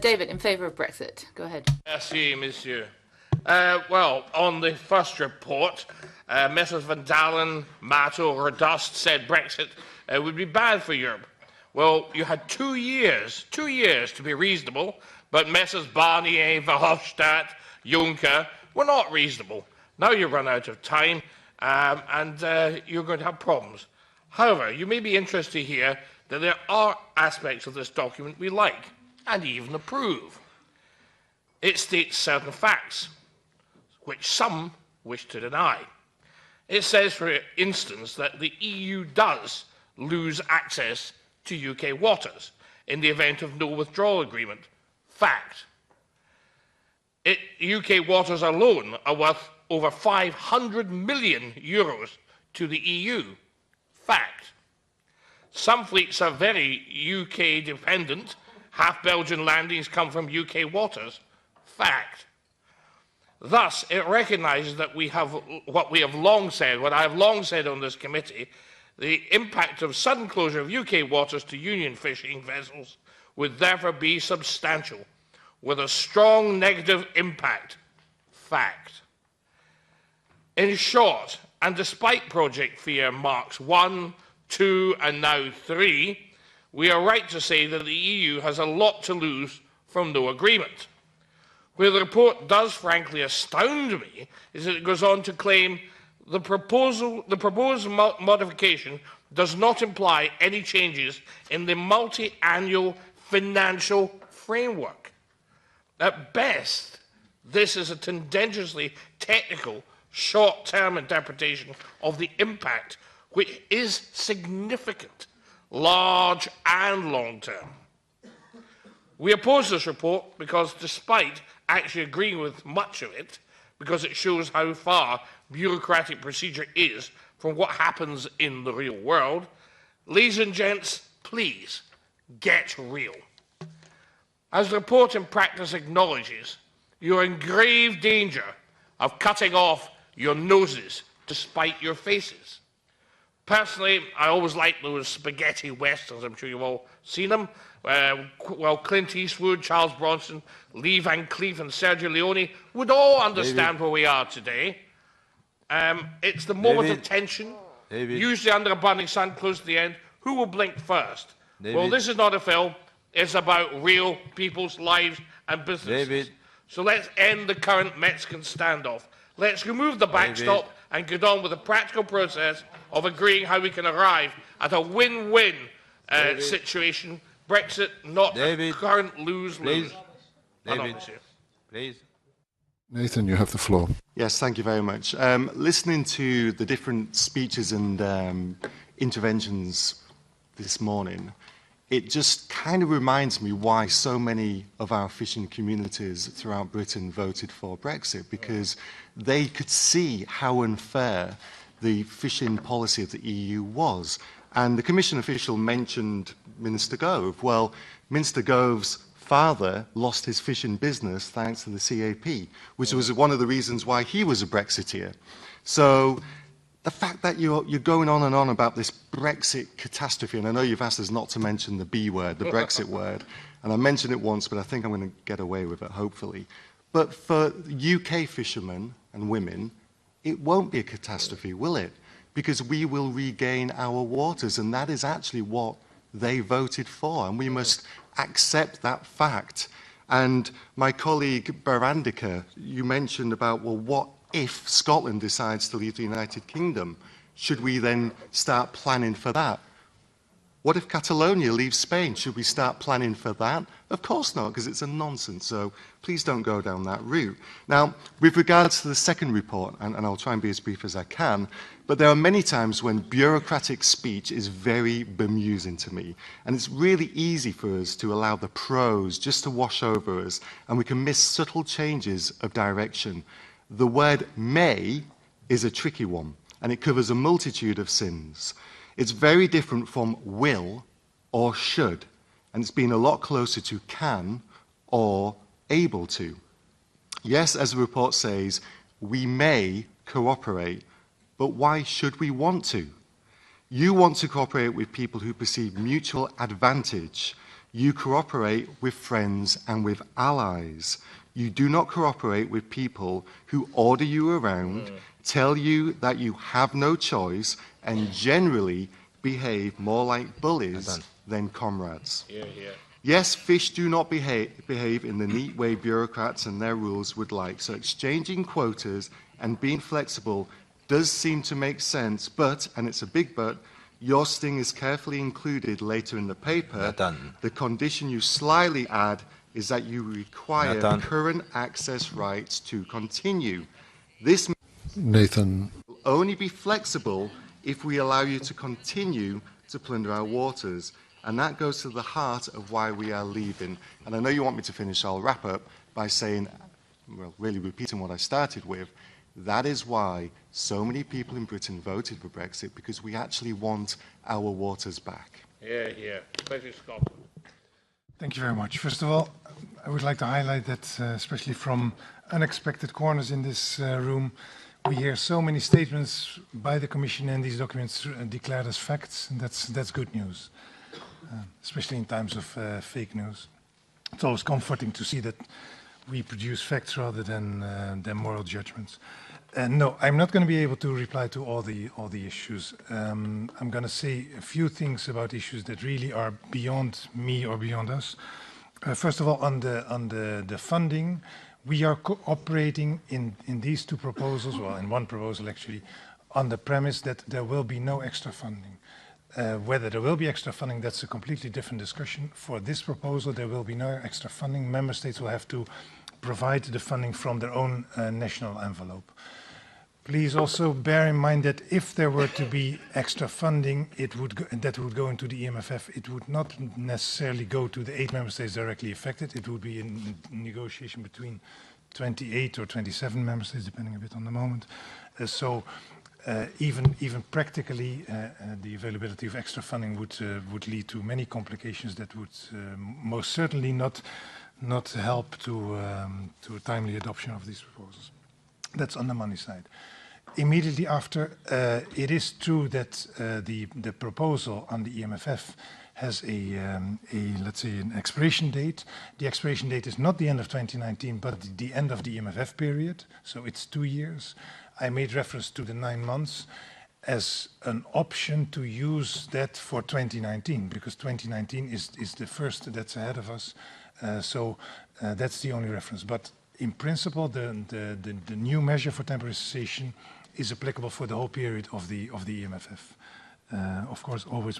David, in favour of Brexit. Go ahead. Merci, monsieur. Well, on the first report, Messrs Van Dalen, Mato, Rodust said Brexit would be bad for Europe. Well, you had 2 years to be reasonable, but Messrs Barnier, Verhofstadt, Juncker were not reasonable. Now you run out of time, and you're going to have problems. However, you may be interested to hear that there are aspects of this document we like, and even approve. It states certain facts, which some wish to deny. It says, for instance, that the EU does lose access to UK waters in the event of no withdrawal agreement. Fact. UK waters alone are worth over 500 million euros to the EU. Fact. Some fleets are very UK dependent. Half Belgian landings come from UK waters. Fact. Thus, it recognises that we have what I have long said on this committee, the impact of sudden closure of UK waters to Union fishing vessels would therefore be substantial, with a strong negative impact. Fact. In short, and despite Project Fear Marks 1, 2 and now 3, we are right to say that the EU has a lot to lose from no agreement. Where the report does frankly astound me is that it goes on to claim the proposed modification does not imply any changes in the multi-annual financial framework. At best, this is a tendentiously technical, short-term interpretation of the impact, which is significant, large and long-term. We oppose this report because, despite actually agreeing with much of it, because it shows how far bureaucratic procedure is from what happens in the real world, ladies and gents, please, get real. As the report in practice acknowledges, you are in grave danger of cutting off your noses to spite your faces. Personally, I always liked those spaghetti westerns. I'm sure you've all seen them. Well, Clint Eastwood, Charles Bronson, Lee Van Cleef and Sergio Leone would all understand where we are today. It's the moment of tension, usually under a burning sun, close to the end. Who will blink first? Well, this is not a film. It's about real people's lives and businesses. So let's end the current Mexican standoff. Let's remove the backstop and get on with the practical process of agreeing how we can arrive at a win-win situation. Brexit, not a current lose-lose. Please. Nathan, you have the floor. Yes, thank you very much. Listening to the different speeches and interventions this morning, it just kind of reminds me why so many of our fishing communities throughout Britain voted for Brexit, because they could see how unfair the fishing policy of the EU was. And the Commission official mentioned Minister Gove. Well, Minister Gove's father lost his fishing business thanks to the CAP, which was one of the reasons why he was a Brexiteer. So the fact that you're going on and on about this Brexit catastrophe, and I know you've asked us not to mention the B word, the Brexit word, and I mentioned it once, but I think I'm going to get away with it, hopefully. But for UK fishermen and women, it won't be a catastrophe, will it? Because we will regain our waters, and that is actually what they voted for, and we must accept that fact. And my colleague Barandika, you mentioned about, well, what if Scotland decides to leave the United Kingdom? Should we then start planning for that? What if Catalonia leaves Spain? Should we start planning for that? Of course not, because it's a nonsense. So please don't go down that route. Now, with regards to the second report, and I'll try and be as brief as I can, but there are many times when bureaucratic speech is very bemusing to me. And it's really easy for us to allow the prose just to wash over us, and we can miss subtle changes of direction. The word may is a tricky one, and it covers a multitude of sins. It's very different from will or should, and it's been a lot closer to can or able to. Yes, as the report says, we may cooperate, but why should we want to? You want to cooperate with people who perceive mutual advantage, You cooperate with friends and with allies. You do not cooperate with people who order you around, tell you that you have no choice, and generally behave more like bullies than comrades. Yes, fish do not behave in the neat way bureaucrats and their rules would like, so exchanging quotas and being flexible does seem to make sense, but, and it's a big but, your sting is carefully included later in the paper. The condition you slyly add is that you require current access rights to continue. This Nathan, will only be flexible if we allow you to continue to plunder our waters. And that goes to the heart of why we are leaving. And I know you want me to finish, so I'll wrap up by saying, well, really repeating what I started with. That is why so many people in Britain voted for Brexit, because we actually want our waters back. Yeah, yeah. Pleasure, Scotland. Thank you very much. First of all, I would like to highlight that, especially from unexpected corners in this room, we hear so many statements by the Commission and these documents declared as facts, and that's good news, especially in times of fake news. It's always comforting to see that we produce facts rather than moral judgments. No, I'm not going to be able to reply to all the issues. I'm going to say a few things about issues that really are beyond me or beyond us. First of all, on the funding, we are cooperating in these two proposals, well, in one proposal actually, on the premise that there will be no extra funding. Whether there will be extra funding, that's a completely different discussion. For this proposal, there will be no extra funding. Member states will have to provide the funding from their own national envelope. Please also bear in mind that if there were to be extra funding, that would go into the EMFF. It would not necessarily go to the 8 member states directly affected. It would be in negotiation between 28 or 27 member states, depending a bit on the moment. Even practically, the availability of extra funding would lead to many complications that would most certainly not help to a timely adoption of these proposals. That's on the money side. Immediately after, it is true that the proposal on the EMFF has let's say, an expiration date. The expiration date is not the end of 2019, but the end of the EMFF period, so it's 2 years. I made reference to the 9 months as an option to use that for 2019, because 2019 is the first that's ahead of us. That's the only reference. But in principle, the new measure for temporary cessation is applicable for the whole period of the EMFF. Of course, always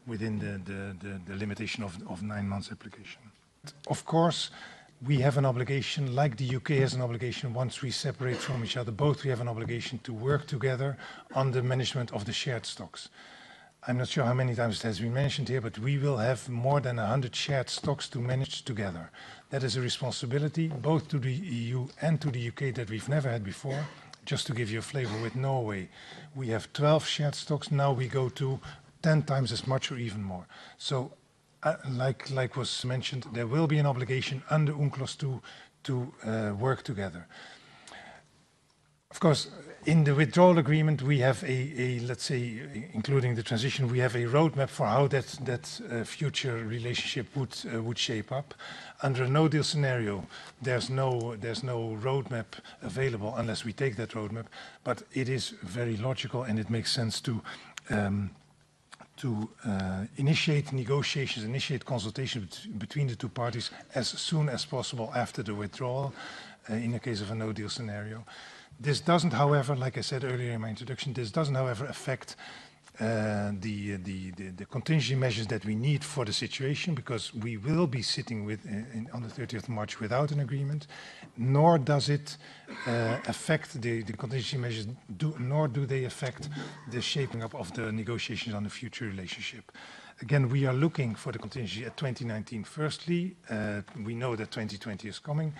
within the limitation of 9 months application. Of course, we have an obligation, like the UK has an obligation, once we separate from each other, both we have an obligation to work together on the management of the shared stocks. I'm not sure how many times it has been mentioned here, but we will have more than 100 shared stocks to manage together. That is a responsibility both to the EU and to the UK that we've never had before. Just to give you a flavor, with Norway, we have 12 shared stocks. Now we go to 10 times as much or even more. So, like was mentioned, there will be an obligation under UNCLOS to work together. Of course, in the withdrawal agreement, we have let's say, including the transition, we have a roadmap for how that future relationship would shape up. Under a no-deal scenario, there's no roadmap available unless we take that roadmap. But it is very logical, and it makes sense to initiate negotiations, initiate consultations between the two parties as soon as possible after the withdrawal, in the case of a no-deal scenario. This doesn't, however, like I said earlier in my introduction, this doesn't, however, affect the contingency measures that we need for the situation, because we will be sitting on the 30th of March without an agreement, nor does it affect the contingency measures, nor do they affect the shaping up of the negotiations on the future relationship. Again, we are looking for the contingency at 2019. Firstly, we know that 2020 is coming.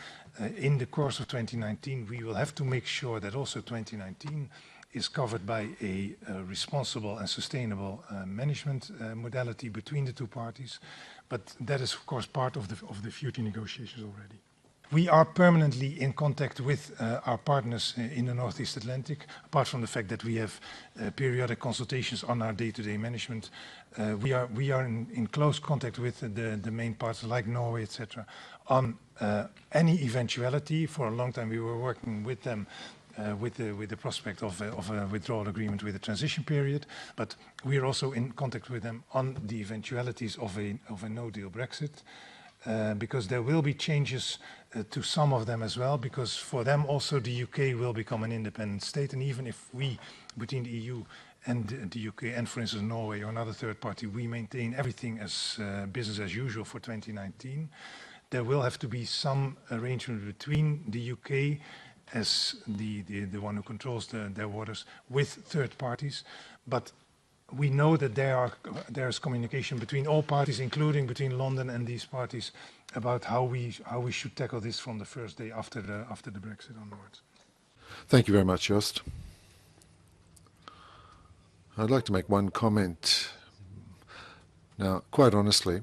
In the course of 2019, we will have to make sure that also 2019 is covered by a responsible and sustainable management modality between the two parties. But that is, of course, part of the future negotiations already. We are permanently in contact with our partners in the Northeast Atlantic. Apart from the fact that we have periodic consultations on our day-to-day management, we are in close contact with the main partners like Norway, etc. on any eventuality. For a long time we were working with them with the prospect of a withdrawal agreement with a transition period, but we are also in contact with them on the eventualities of a no-deal Brexit. Because there will be changes to some of them as well, because for them also the UK will become an independent state, and even if we, between the EU and the UK and for instance Norway or another third party, we maintain everything as business as usual for 2019, there will have to be some arrangement between the UK as the one who controls their waters with third parties. But we know that there's communication between all parties, including between London and these parties, about how we should tackle this from the first day after the Brexit onwards. Thank you very much, Joost. I'd like to make one comment. Now, quite honestly,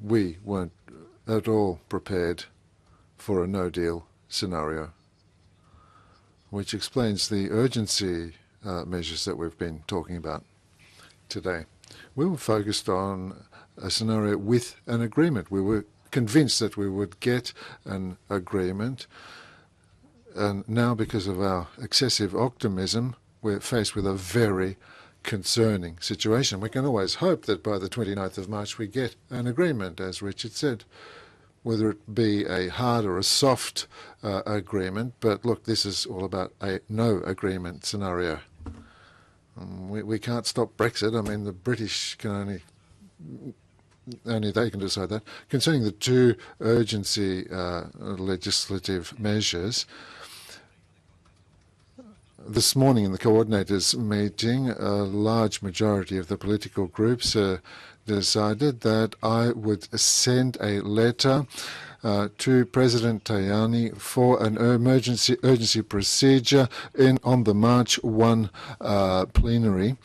we weren't at all prepared for a no-deal scenario, which explains the urgency measures that we've been talking about today. We were focused on a scenario with an agreement. We were convinced that we would get an agreement, and now because of our excessive optimism, we're faced with a very concerning situation. We can always hope that by the 29th of March we get an agreement, as Richard said, whether it be a hard or a soft agreement. But look, this is all about a no agreement scenario. We can't stop Brexit. I mean, the British can only they can decide that. Concerning the two urgency legislative measures, this morning in the coordinators meeting, a large majority of the political groups decided that I would send a letter to President Tajani for an urgency procedure on the March 1 plenary,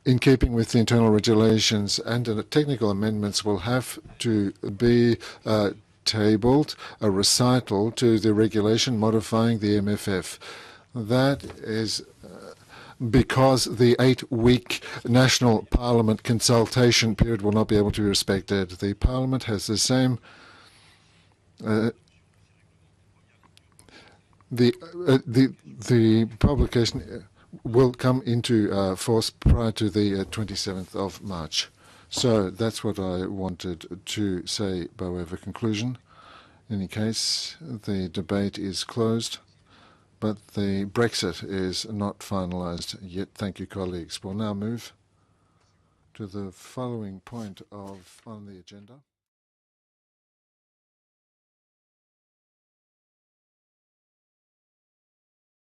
in keeping with the internal regulations, and technical amendments will have to be tabled, a recital to the regulation modifying the MFF. That is because the 8-week national parliament consultation period will not be able to be respected. The parliament has the same the publication will come into force prior to the 27th of March. So that's what I wanted to say by way of a conclusion. In any case, the debate is closed, but the Brexit is not finalised yet. Thank you, colleagues. We'll now move to the following point on the agenda.